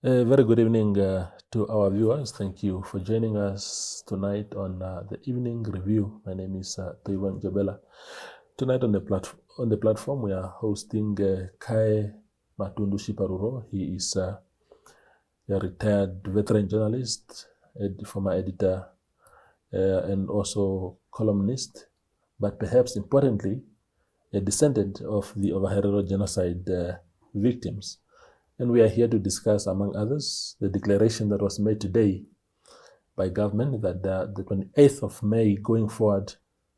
A very good evening to our viewers. Thank you for joining us tonight on the evening review. My name is Toivan Jabela. Tonight on the platform, we are hosting Kae Matundu-Tjiparuro. He is a retired veteran journalist, former editor, and also columnist, but perhaps importantly, a descendant of the Ovaherero genocide victims. And we are here to discuss, among others, the declaration that was made today by government that the 28th of May going forward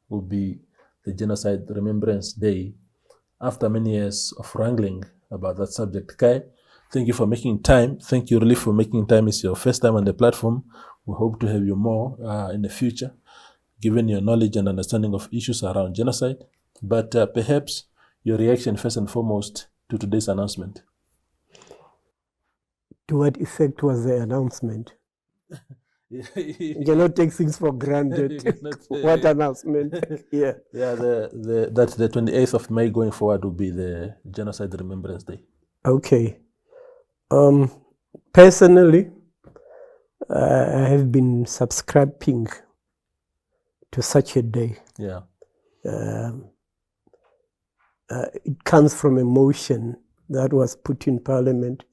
will be the Genocide Remembrance Day, after many years of wrangling about that subject. Kae, thank you for making time. Thank you really for making time. It's your first time on the platform. We hope to have you more in the future, given your knowledge and understanding of issues around genocide. But perhaps your reaction first and foremost to today's announcement. To what effect was the announcement? You cannot take things for granted. What announcement? Yeah. Yeah, that the 28th of May going forward will be the Genocide Remembrance Day. Okay. Personally, I have been subscribing to such a day. Yeah. It comes from a motion that was put in Parliament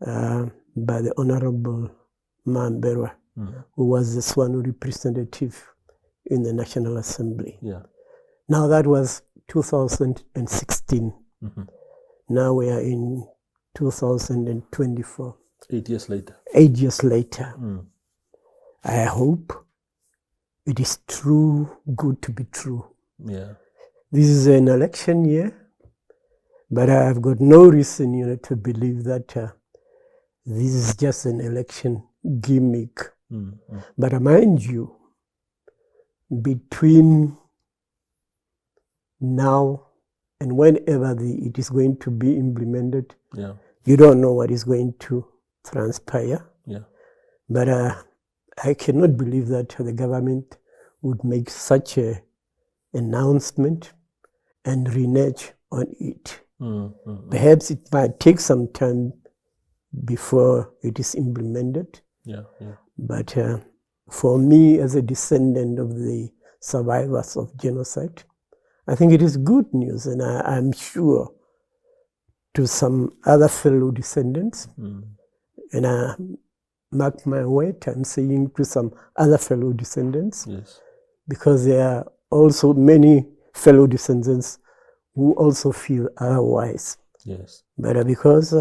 by the Honorable Mamberwa, who was the Swanu representative in the National Assembly. Yeah. Now that was 2016. Now we are in 2024. 8 years later. 8 years later. I hope it is too good to be true. Yeah. This is an election year, but I've got no reason, to believe that this is just an election gimmick. But mind you, between now and whenever it is going to be implemented, you don't know what is going to transpire. Yeah. But I cannot believe that the government would make such an announcement and renege on it. Perhaps it might take some time before it is implemented. Yeah. But for me, as a descendant of the survivors of genocide, I think it is good news, and I'm sure to some other fellow descendants, and I mark my word, I'm saying to some other fellow descendants, Yes. because there are also many fellow descendants who also feel otherwise. Yes. But because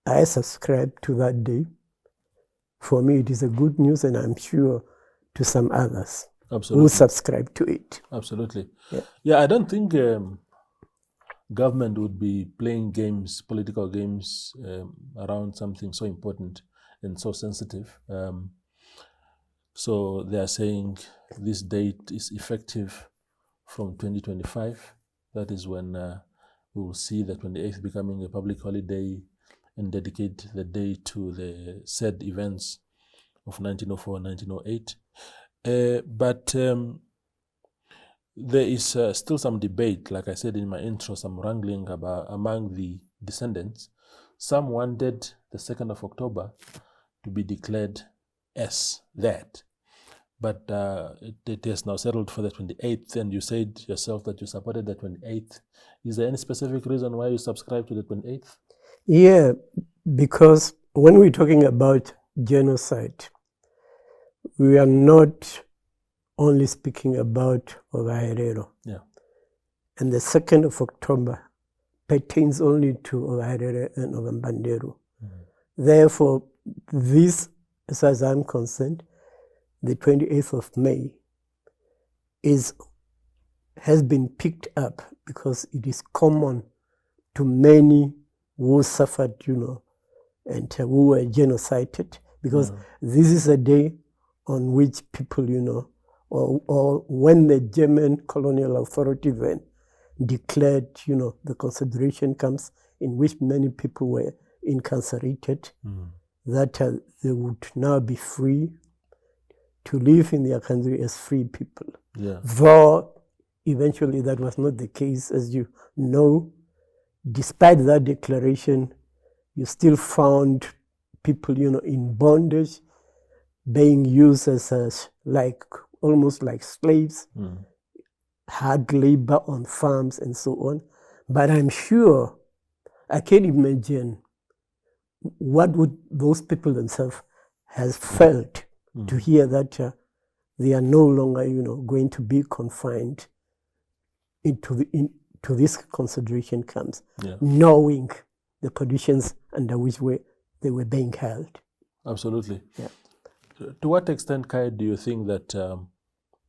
I subscribe to that day, for me it is a good news, and I'm sure to some others who subscribe to it. Absolutely. Yeah. I don't think government would be playing games, political games, around something so important and so sensitive. So they are saying this date is effective from 2025. That is when we will see the 28th becoming a public holiday and dedicate the day to the said events of 1904 and 1908. But there is still some debate, like I said in my intro, some wrangling among the descendants. Some wanted the 2nd of October to be declared as that. But it has now settled for the 28th, and you said yourself that you supported the 28th. Is there any specific reason why you subscribe to the 28th? Yeah, because when we're talking about genocide, we are not only speaking about Ovaherero. Yeah. And the 2nd of October pertains only to Ovaherero and Ovambanderu. Therefore, this, as far as I'm concerned, the 28th of May has been picked up because it is common to many who suffered, and who were genocided, because this is a day on which people, or when the German colonial authority then declared, the consideration comes in which many people were incarcerated, that they would now be free to live in their country as free people. Yeah. Though eventually that was not the case, as you know. Despite that declaration, you still found people, in bondage, being used as almost like slaves, hard labor on farms and so on. But I'm sure, I can imagine what would those people themselves have felt to hear that they are no longer, going to be confined into this concentration camps, knowing the conditions under which they were being held. Absolutely. Yeah. To what extent, Kae, do you think that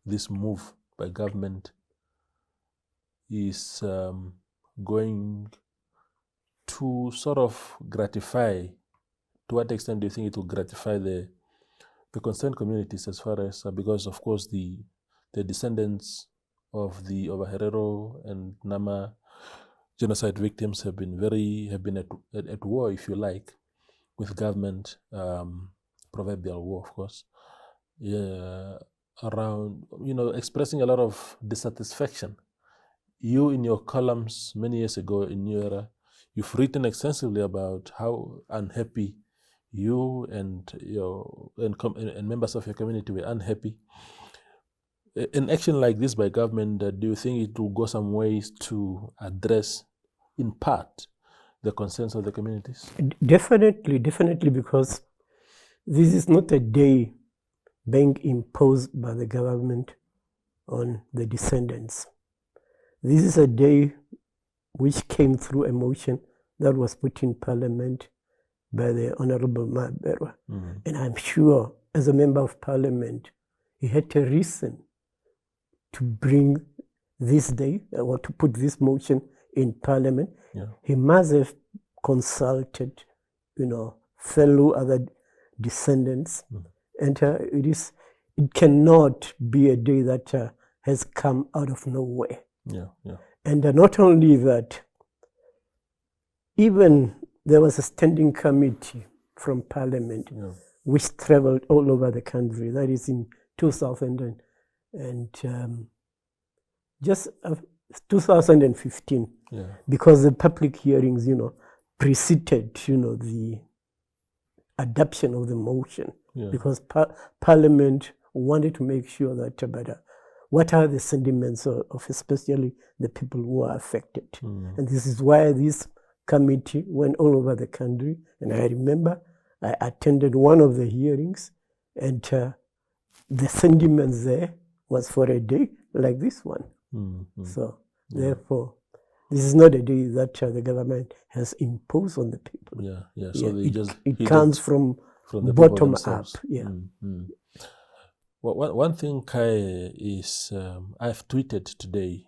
this move by government is going to sort of gratify, to what extent do you think it will gratify the concerned communities, as far as, because of course the descendants of the Ovaherero and Nama genocide victims have been at war, if you like, with government, proverbial war, of course, around, expressing a lot of dissatisfaction. You, in your columns many years ago in New Era, you've written extensively about how unhappy you and members of your community were unhappy. An action like this by government, do you think it will go some ways to address, in part, the concerns of the communities? Definitely, because this is not a day being imposed by the government on the descendants. This is a day which came through a motion that was put in Parliament by the Honorable Maberwa. And I'm sure, as a member of Parliament, he had a reason to bring this day, or to put this motion in Parliament. He must have consulted, fellow other descendants. And it cannot be a day that has come out of nowhere. And not only that, even there was a standing committee from Parliament which traveled all over the country. That is in 2015, because the public hearings, preceded, the adoption of the motion, because Parliament wanted to make sure that what are the sentiments of especially the people who are affected. And this is why this committee went all over the country. And I remember I attended one of the hearings, and the sentiments there was for a day like this one. So therefore, this is not a day that the government has imposed on the people. So it comes from the bottom up. Well, one thing, Kae, is I've tweeted today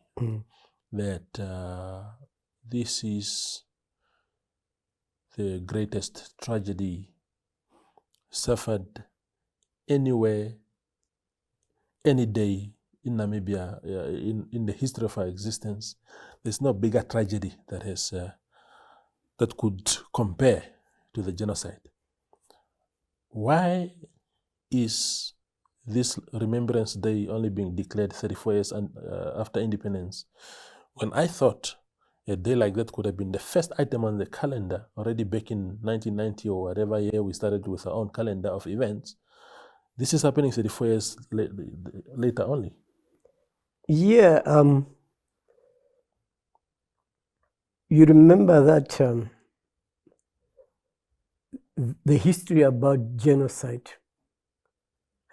that this is the greatest tragedy suffered anywhere, any day in Namibia, in the history of our existence. There's no bigger tragedy that has that could compare to the genocide. Why is this Remembrance Day only being declared 34 years after independence, when I thought a day like that could have been the first item on the calendar already back in 1990 or whatever year we started with our own calendar of events? This is happening 34 years later only. You remember that the history about genocide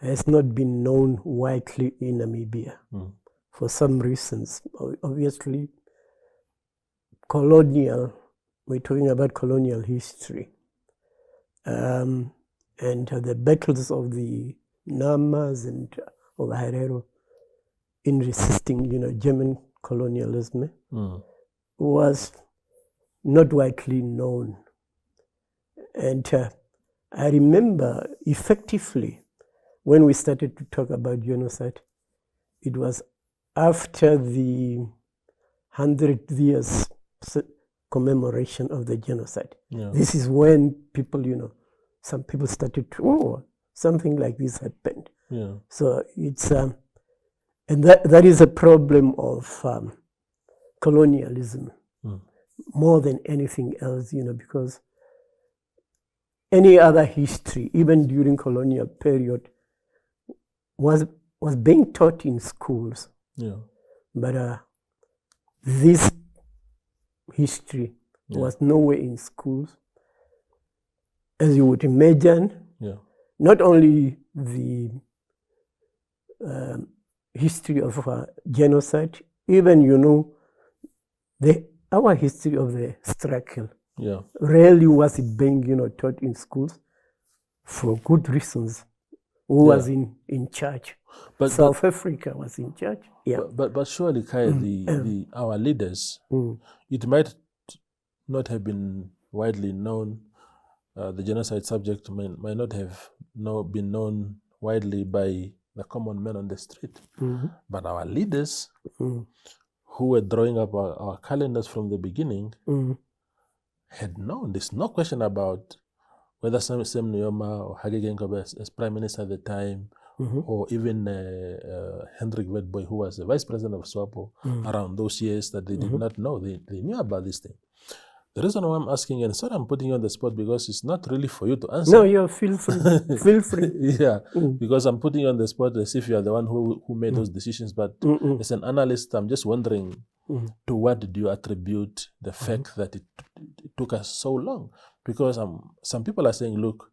has not been known widely in Namibia for some reasons. Obviously, we're talking about colonial history. And the battles of the Namas and Ovaherero in resisting, German colonialism was not widely known. And I remember effectively when we started to talk about genocide, it was after the 100 years commemoration of the genocide. This is when people, some people started to, something like this happened. So it's, and that is a problem of colonialism more than anything else, because any other history, even during colonial period, was being taught in schools. Yeah. But this history was nowhere in schools. As you would imagine, not only the history of genocide, even, our history of the struggle. Rarely was it being, taught in schools for good reasons. Who was in charge? But South Africa was in charge. Yeah. But surely, Kae, our leaders, it might not have been widely known. The genocide subject might not have been known widely by the common man on the street. But our leaders, who were drawing up our calendars from the beginning, had known. There's no question about whether Sam Nujoma or Hage Geingob as prime minister at the time, or even Hendrik Witbooi, who was the vice president of SWAPO around those years, that they did not know. They knew about this thing. The reason why I'm asking, and sorry I'm putting you on the spot, because it's not really for you to answer. No, you feel free. Feel free. Yeah, because I'm putting you on the spot as if you are the one who made those decisions. But as an analyst, I'm just wondering, to what do you attribute the fact that it took us so long? Because some people are saying, look,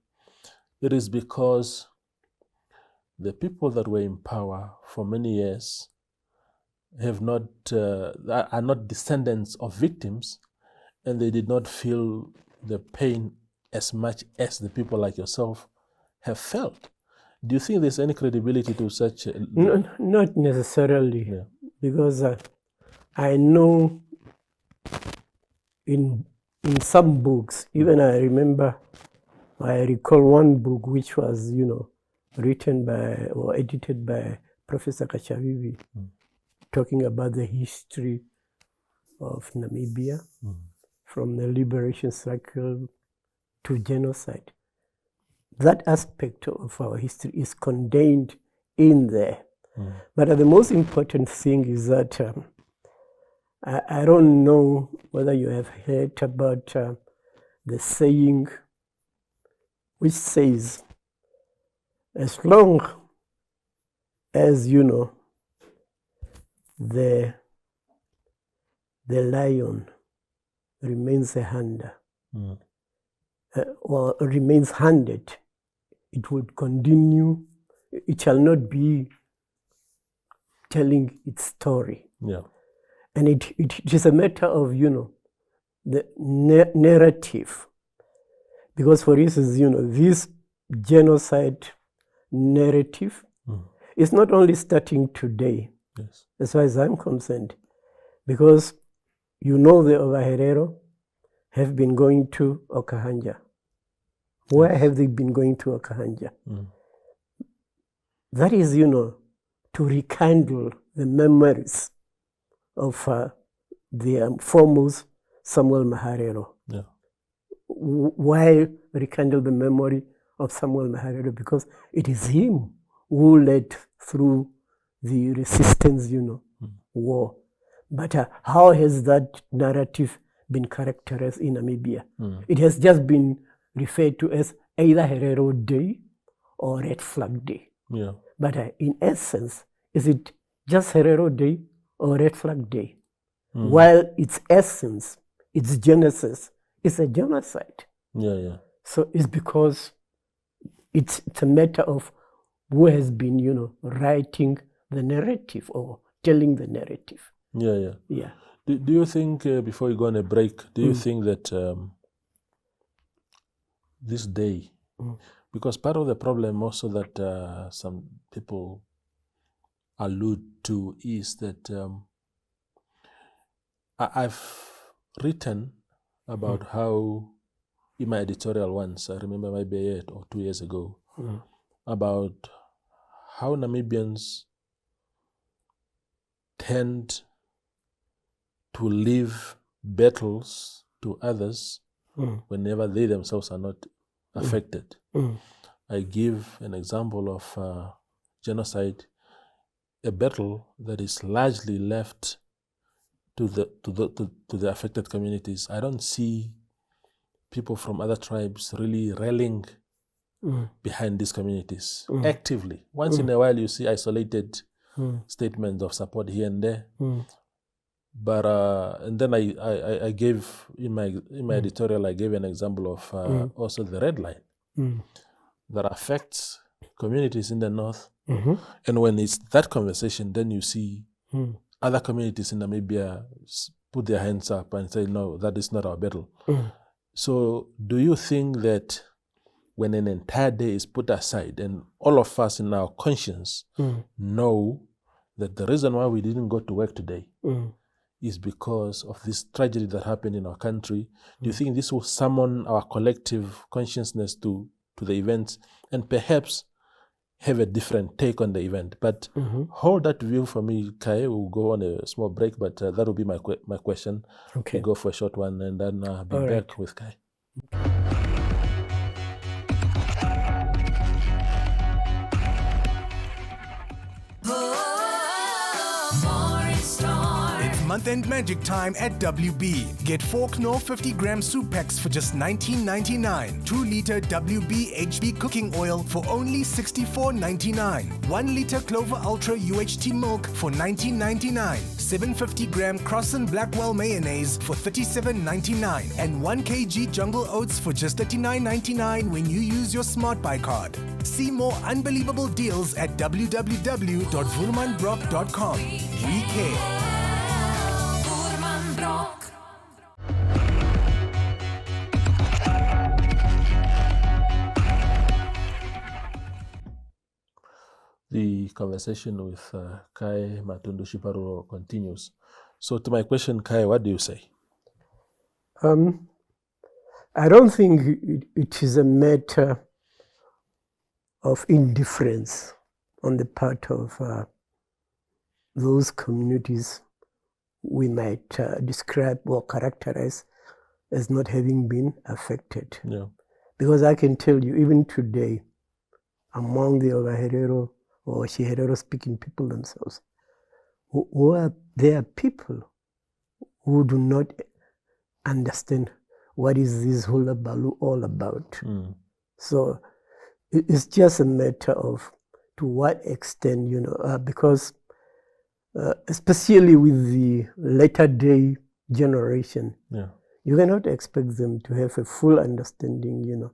it is because the people that were in power for many years are not descendants of victims, and they did not feel the pain as much as the people like yourself have felt. Do you think there's any credibility to such? No, not necessarily, because I know in some books, even I recall one book which was, written by or edited by Professor Kachavivi, talking about the history of Namibia, from the liberation cycle to genocide. That aspect of our history is contained in there. But the most important thing is that I don't know whether you have heard about the saying which says, as long as, the lion remains a hunter, or remains hunted, it would continue, it shall not be telling its story. And it is a matter of, the narrative. Because, for instance, this genocide narrative is not only starting today, as far as I'm concerned, because the Ovaherero have been going to Okahanja. Where have they been going to Okahanja? That is, to rekindle the memories of the foremost Samuel Maharero. Why rekindle the memory of Samuel Maharero? Because it is him who led through the resistance, war. But how has that narrative been characterized in Namibia? It has just been referred to as either Herero Day or Red Flag Day. But in essence, is it just Herero Day or Red Flag Day? While its essence, its genesis, is a genocide. So it's because it's a matter of who has been, writing the narrative or telling the narrative. Do you think, before you go on a break, do you think that this day, because part of the problem also that some people allude to is that I've written about how, in my editorial once, I remember maybe 1 or 2 years ago, about how Namibians tend to leave battles to others whenever they themselves are not affected. I give an example of genocide, a battle that is largely left to the affected communities. I don't see people from other tribes really rallying behind these communities actively. Once in a while, you see isolated statements of support here and there. But and then I gave in my editorial, I gave an example of also the red line that affects communities in the north. And when it's that conversation, then you see other communities in Namibia put their hands up and say, no, that is not our battle. So do you think that when an entire day is put aside and all of us in our conscience know that the reason why we didn't go to work today is because of this tragedy that happened in our country, do you think this will summon our collective consciousness to the events and perhaps have a different take on the event? But hold that view for me, Kae. We'll go on a small break, but that will be my question. Okay. We'll go for a short one and then be All back right. with Kae. Month-end magic time at WB. Get 4 Knorr 50-gram soup packs for just $19.99. 2-liter WB HB cooking oil for only $64.99. 1-liter Clover Ultra UHT milk for $19.99. 750-gram Crossan Blackwell mayonnaise for $37.99. And 1 kg Jungle Oats for just $39.99 when you use your Smart Buy card. See more unbelievable deals at www.vurmanbrock.com. We care. The conversation with Kae Matundu-Tjiparuro continues. So to my question, Kae, what do you say? I don't think it is a matter of indifference on the part of those communities we might describe or characterize as not having been affected. Yeah. Because I can tell you, even today, among the Ovaherero or Shiherero speaking people themselves, there are people who do not understand what is this hullabaloo all about. So it's just a matter of to what extent, because especially with the later day generation, you cannot expect them to have a full understanding,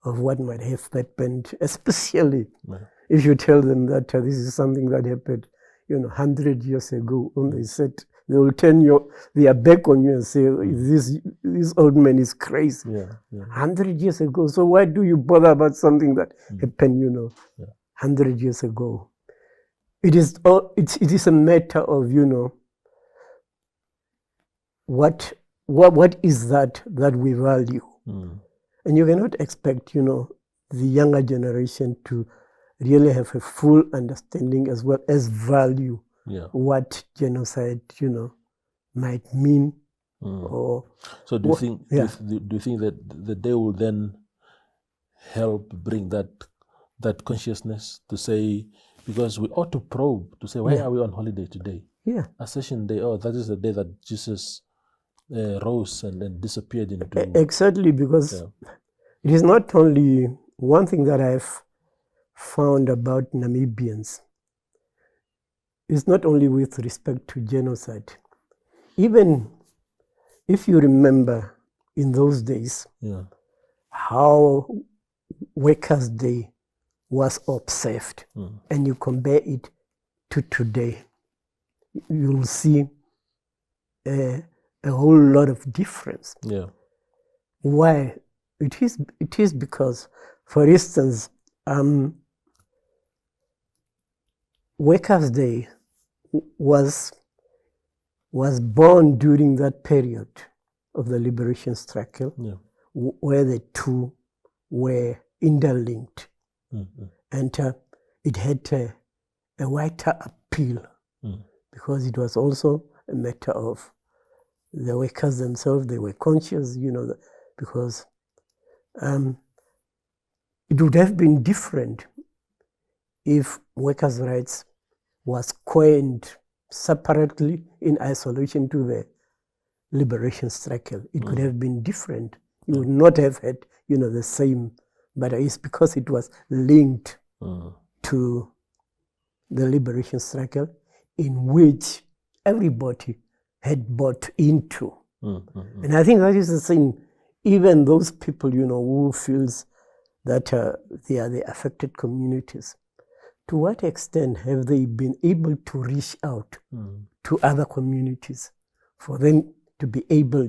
of what might have happened, especially if you tell them that this is something that happened, 100 years ago. And they said, they will turn their back on you and say, this old man is crazy. 100 years ago. So why do you bother about something that happened, 100 years ago? It is a matter of, what is that we value? And you cannot expect, the younger generation to really have a full understanding as well as value what genocide, might mean. Or so do you think do you think that the day will then help bring that consciousness to say, because we ought to probe to say, why are we on holiday today? Ascension Day, that is the day that Jesus rose and then disappeared into... Exactly, because it is not only one thing that I've found about Namibians. It's not only with respect to genocide. Even if you remember in those days how Workers' Day was observed, and you compare it to today, you'll see a whole lot of difference. Why? It is because, for instance, Workers' Day was born during that period of the liberation struggle, where the two were interlinked, and it had a wider appeal because it was also a matter of the workers themselves. They were conscious, because it would have been different if workers' rights was coined separately in isolation to the liberation struggle. It could have been different, you would not have had, the same. But it's because it was linked to the liberation struggle in which everybody had bought into. And I think that is the thing. Even those people, who feels that they are the affected communities, to what extent have they been able to reach out to other communities for them to be able,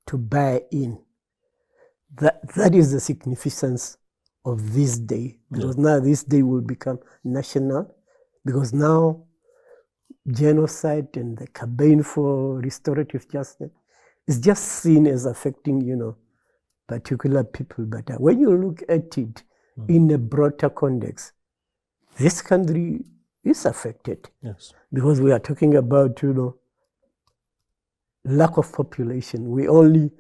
to buy in? That is the significance of this day, because now this day will become national, because now genocide and the campaign for restorative justice is just seen as affecting, particular people. But when you look at it in a broader context, this country is affected. Yes. Because we are talking about, lack of population. We only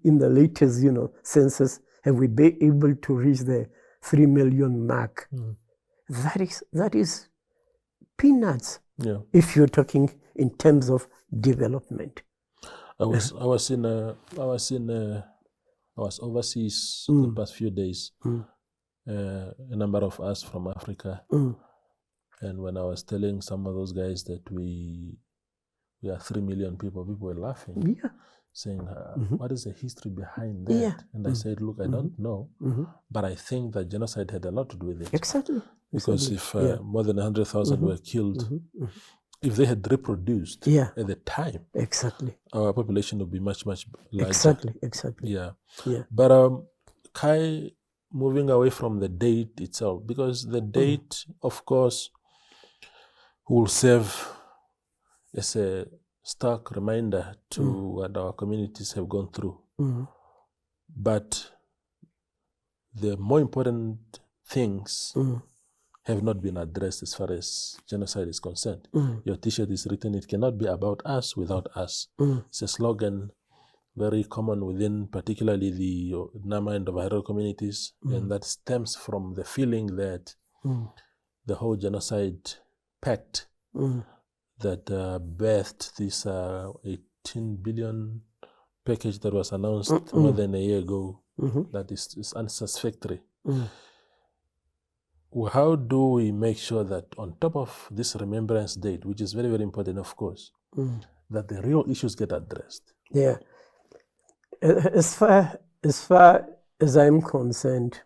in the latest, census have we been able to reach the 3 million mark. That is peanuts. Yeah. If you're talking in terms of development. I was overseas the past few days. A number of us from Africa, and when I was telling some of those guys that we are 3 million people were laughing, saying, "What is the history behind that?" Yeah. And I said, "Look, I don't know, but I think that genocide had a lot to do with it. Exactly. Because if more than 100,000 were killed, if they had reproduced at the time, exactly, our population would be much, much larger." Exactly. Yeah. Yeah. But Kae, moving away from the date itself, because the date, of course, will serve as a stark reminder to what our communities have gone through. But the more important things have not been addressed as far as genocide is concerned. Your t-shirt is written, "It cannot be about us without us." It's a slogan very common within particularly the Nama and Ovaherero communities, and that stems from the feeling that the whole genocide pact that birthed this 18 billion package that was announced more than a year ago, that is unsatisfactory. How do we make sure that on top of this remembrance date, which is very, very important, of course, that the real issues get addressed? Yeah. As far as I'm concerned,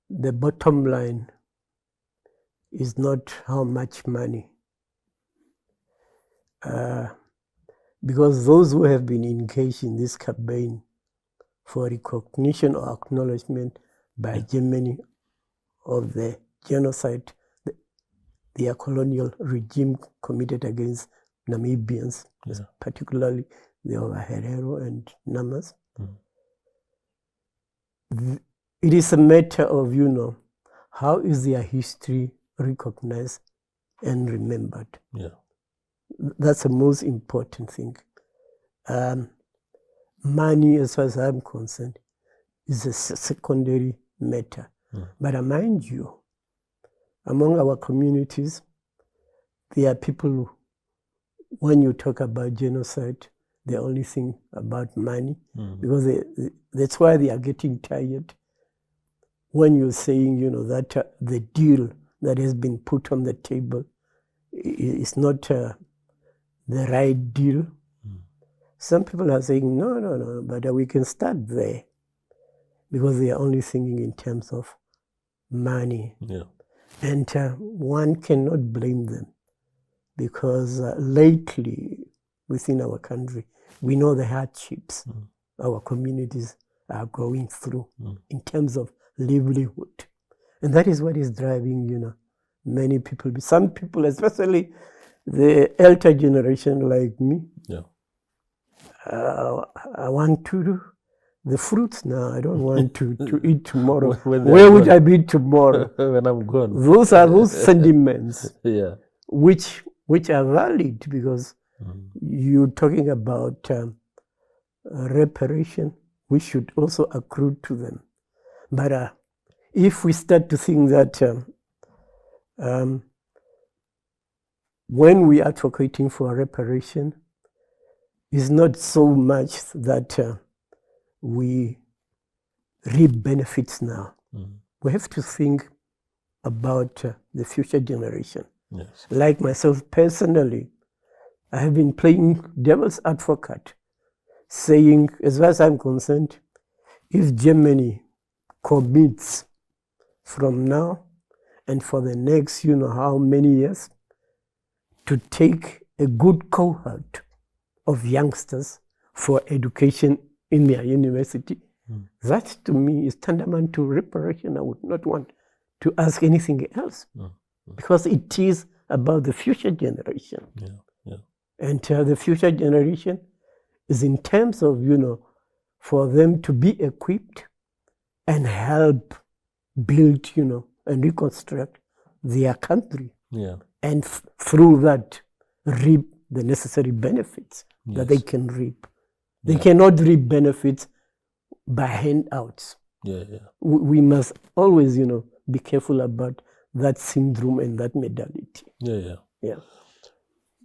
the bottom line is not how much money. Because those who have been engaged in this campaign for recognition or acknowledgement by Germany of the genocide their colonial regime committed against Namibians, particularly the Ovaherero and Namas. It is a matter of, how is their history recognized and remembered? That's the most important thing. Money, as far as I'm concerned, is a secondary matter. But I mind you, among our communities, there are people who, when you talk about genocide, they only think about money, because that's why they are getting tired when you're saying, that the deal that has been put on the table is not the right deal. Some people are saying, no, but we can start there, because they are only thinking in terms of money. And one cannot blame them, because lately within our country, we know the hardships our communities are going through in terms of livelihood. And that is what is driving, many people. Some people, especially the elder generation like me, I want to do the fruits now. I don't want to eat tomorrow. Where would I be tomorrow? When I'm gone. Those are those sentiments which are valid, because you're talking about reparation, which should also accrue to them. But if we start to think that when we are advocating for reparation, is not so much that we reap benefits now. We have to think about the future generation. Yes. Like myself personally, I have been playing devil's advocate, saying, as far as I'm concerned, if Germany commits from now and for the next, how many years, to take a good cohort of youngsters for education in their university, that to me is tantamount to reparation. I would not want to ask anything else because it is about the future generation. And the future generation is in terms of, for them to be equipped and help build, and reconstruct their country. And through that, reap the necessary benefits that they can reap. They cannot reap benefits by handouts. We must always, be careful about that syndrome and that modality.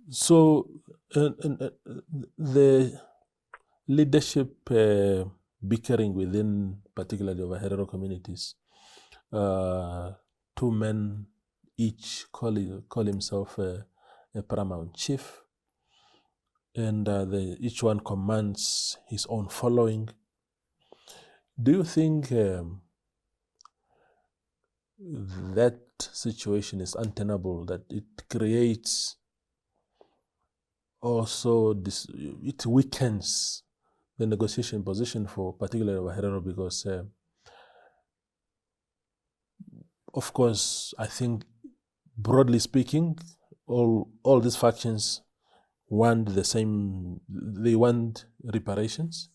So, the leadership bickering within, particularly Ovaherero communities, 2 men each call himself a paramount chief, and each one commands his own following. Do you think that situation is untenable, that it creates also this, it weakens the negotiation position for particularly Ovaherero, because of course, I think broadly speaking, all these factions want the same, they want reparations,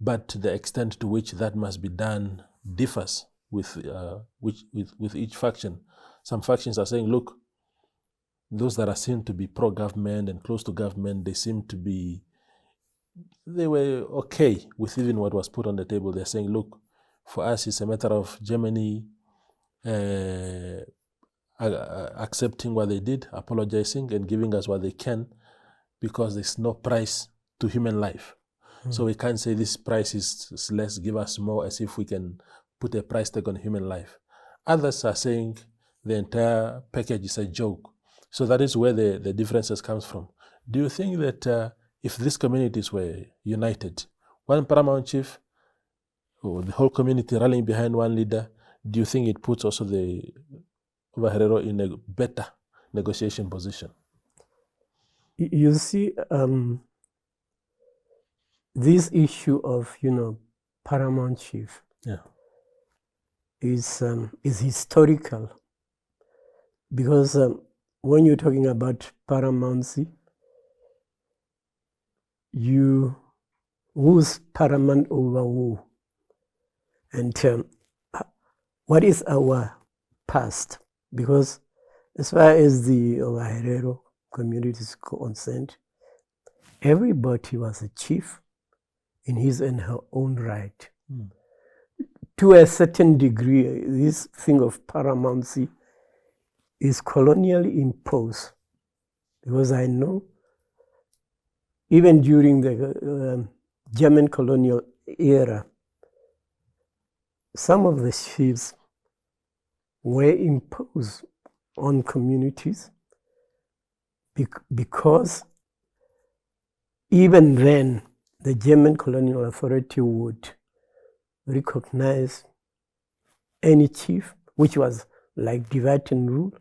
but the extent to which that must be done differs with each faction. Some factions are saying, look, those that are seen to be pro-government and close to government, they were okay with even what was put on the table. They're saying, look, for us it's a matter of Germany accepting what they did, apologizing and giving us what they can, because there's no price to human life. So we can't say this price is less, give us more, as if we can put a price tag on human life. Others are saying the entire package is a joke. So that is where the differences comes from. Do you think that if these communities were united, one paramount chief, or the whole community rallying behind one leader, do you think it puts also the Ovaherero in a better negotiation position? You see, this issue of, paramount chief is historical, because when you're talking about paramountcy, who's paramount over who? And what is our past? Because as far as the Ovaherero community is concerned, everybody was a chief in his and her own right. To a certain degree, this thing of paramountcy is colonially imposed, because I know even during the German colonial era, some of the chiefs were imposed on communities because even then the German colonial authority would recognize any chief, which was like divide and rule.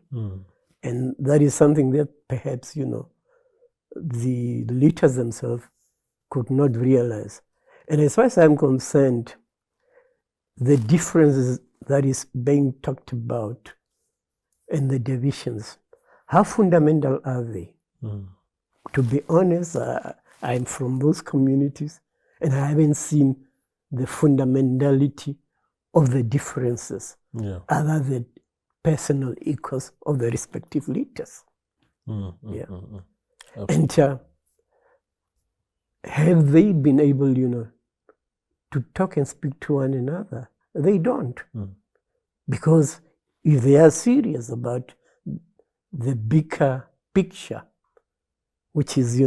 And that is something that perhaps, the leaders themselves could not realize. And as far as I'm concerned, the differences that is being talked about and the divisions, how fundamental are they? To be honest, I'm from those communities and I haven't seen the fundamentality of the differences other than personal egos of the respective leaders. And have they been able, to talk and speak to one another? They don't. Because if they are serious about the bigger picture, which is,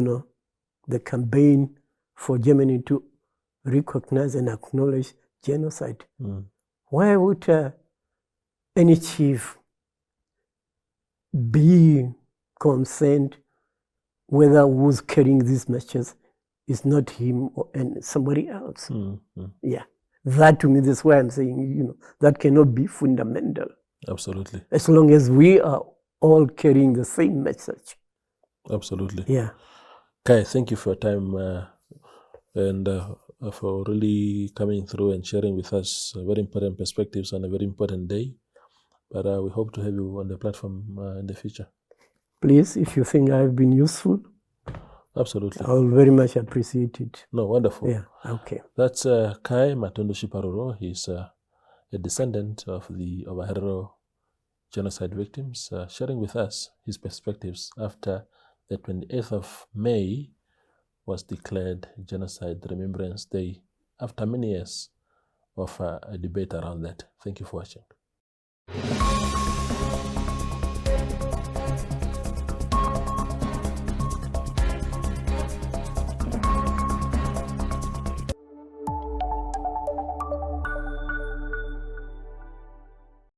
the campaign for Germany to recognize and acknowledge genocide. Why would any chief be concerned whether who's carrying these messages is not him and somebody else? Yeah, that to me, that's why I'm saying, that cannot be fundamental. Absolutely. As long as we are all carrying the same message. Absolutely. Yeah. Kae, thank you for your time and for really coming through and sharing with us very important perspectives on a very important day. But we hope to have you on the platform in the future. Please, if you think I've been useful, absolutely, I'll very much appreciate it. No, wonderful. Yeah, okay. That's Kae Matundu-Tjiparuro. He's a descendant of the Ovaherero genocide victims, sharing with us his perspectives after the 28th of May was declared Genocide Remembrance Day after many years of a debate around that. Thank you for watching.